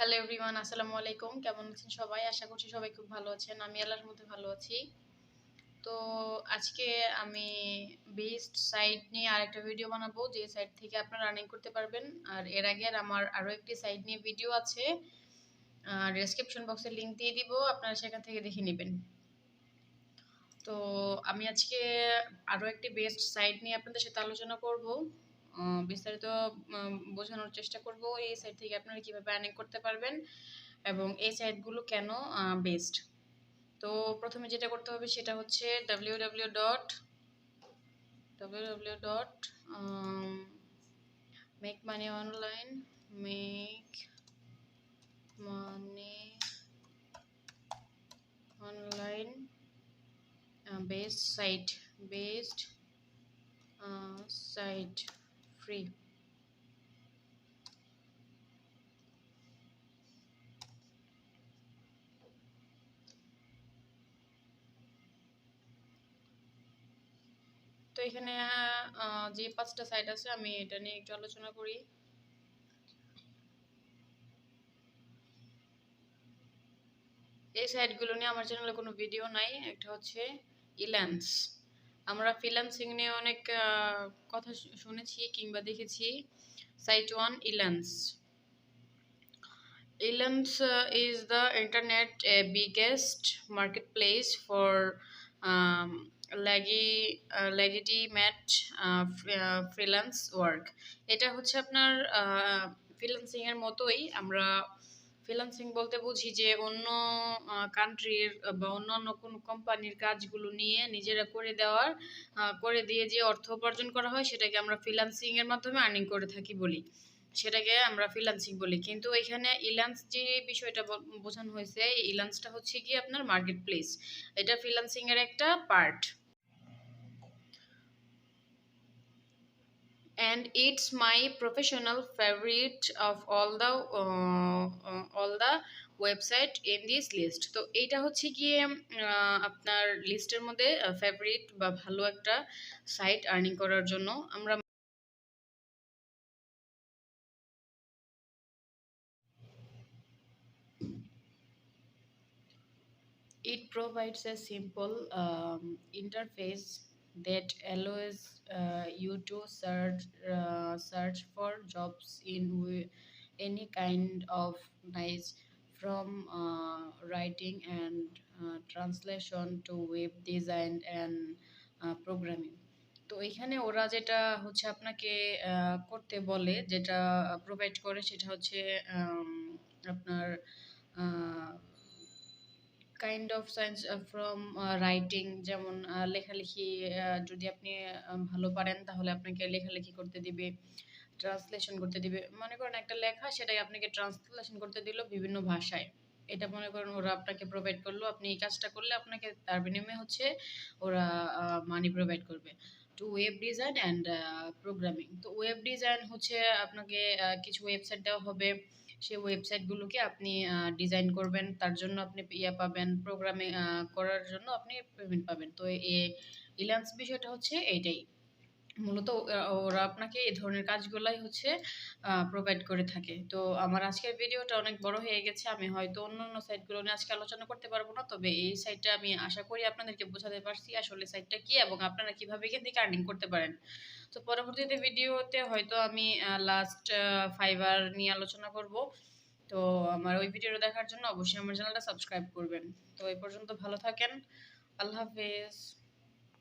Hello everyone, আসসালামু আলাইকুম। কেমন আছেন সবাই? আশা করছি সবাই খুব ভালো আছেন। আমি আল্লাহর মধ্যে ভালো আছি। তো আজকে আমি বেস্ট সাইট নিয়ে আরেকটা ভিডিও বানাবো, যে সাইট থেকে আপনারা আর্নিং করতে পারবেন। আর এর আগে আমার আরো একটি সাইট নিয়ে ভিডিও আছে, ডেসক্রিপশন বক্সে লিংক দিয়ে দিব, আপনারা সেখান থেকে দেখে নেবেন। তো আমি আজকে আরো একটি বেস্ট সাইট নিয়ে আপনাদের সাথে আলোচনা করব, বিস্তারিত বোঝানোর চেষ্টা করব এই সাইট থেকে আপনারা কিভাবে আর্নিং করতে পারবেন এবং এই সাইটগুলো কেন বেস্ট। তো প্রথমে যেটা করতে হবে সেটা হচ্ছে www.make money online, make money online based site free. তো এখানে যে 5টা সাইট আছে আমি এটা নিয়ে একটু আলোচনা করি। এই সাইটগুলো নিয়ে আমার চ্যানেলে কোনো ভিডিও নাই। একটা হচ্ছে ইল্যান্স। আমরা ফ্রিল্যান্সিং নিয়ে অনেক কথা শুনেছি কিংবা দেখেছি। Site 1 Elance. Elance is the internet biggest marketplace for legitimate freelance work. এটা হচ্ছে আপনার ফ্রিল্যান্সিং এর মতোই। আমরা ফ্রিল্যান্সিং বলতে বুঝি যে অন্য কান্ট্রির বা অন্য কোনো কোম্পানির কাজগুলো নিয়ে নিজেরা করে দিয়ে যে অর্থ উপার্জন করা হয় সেটাকে আমরা ফ্রিল্যান্সিং এর মাধ্যমে আর্নিং করে থাকি বলি, সেটাকে আমরা ফ্রিল্যান্সিং বলি। কিন্তু এখানে ইল্যান্স যে বিষয়টা বোঝানো হয়েছে, এই ইল্যান্সটা হচ্ছে কি আপনার মার্কেট প্লেস। এটা ফ্রিল্যান্সিং এর একটা part, and it's my professional favorite of all the website in this list. তো এইটা হচ্ছে গিয়ে আপনার লিস্টের মধ্যে ফেভারিট বা ভালো একটা সাইট আর্নিং করার জন্য। আমরা It provides a simple interface that allows you to search for jobs in any kind of niche, from writing and translation to web design and programming. তো এখানে ওরা যেটা হচ্ছে আপনাকে করতে বলে, যেটা প্রোভাইড করে সেটা হচ্ছে আপনার kind of science from writing, যেমন লেখালেখি। যদি আপনি ভালো পারেন তাহলে আপনাকে লেখালেখি করতে দিবে, ট্রান্সলেশন করতে দিবে। মনে করেন একটা লেখা, সেটাকে আপনাকে ট্রান্সলেশন করতে দিল বিভিন্ন ভাষায়। এটা মনে করেন ওরা আপনাকে প্রোভাইড করলো, আপনি এই কাজটা করলে আপনাকে তার বিনিময়ে হচ্ছে ওরা মানি প্রোভাইড করবে। To web design and programming. তো ওয়েব ডিজাইন হচ্ছে আপনাকে কিছু ওয়েবসাইট দেওয়া হবে, সেই ওয়েবসাইটগুলোকে আপনি ডিজাইন করবেন, তার জন্য আপনি পাবেন, প্রোগ্রামে করার জন্য আপনি পেমেন্ট পাবেন। তো ইল্যান্স বিষয়টা হচ্ছে এইটাই মূলত। ওরা আপনাকে এই ধরনের কাজগুলাই হচ্ছে প্রোভাইড করে থাকে। তো আমার আজকের ভিডিওটা অনেক বড় হয়ে গেছে, আমি হয়তো অন্য সাইটগুলো নিয়ে আজকে আলোচনা করতে পারবো না, তবে এই সাইটটা আমি আশা করি আপনাদেরকে বোঝাতে পারছি আসলে সাইটটা কি এবং আপনারা কিভাবে এখান থেকে আর্নিং করতে পারেন। তো পরবর্তীতে ভিডিওতে হয়তো আমি লাস্ট ফাইবার নিয়ে আলোচনা করব। তো আমার ওই ভিডিওটা দেখার জন্য অবশ্যই আমার চ্যানেলটা সাবস্ক্রাইব করবেন। তো এই পর্যন্ত ভালো থাকেন। আল্লাহ হাফেজ।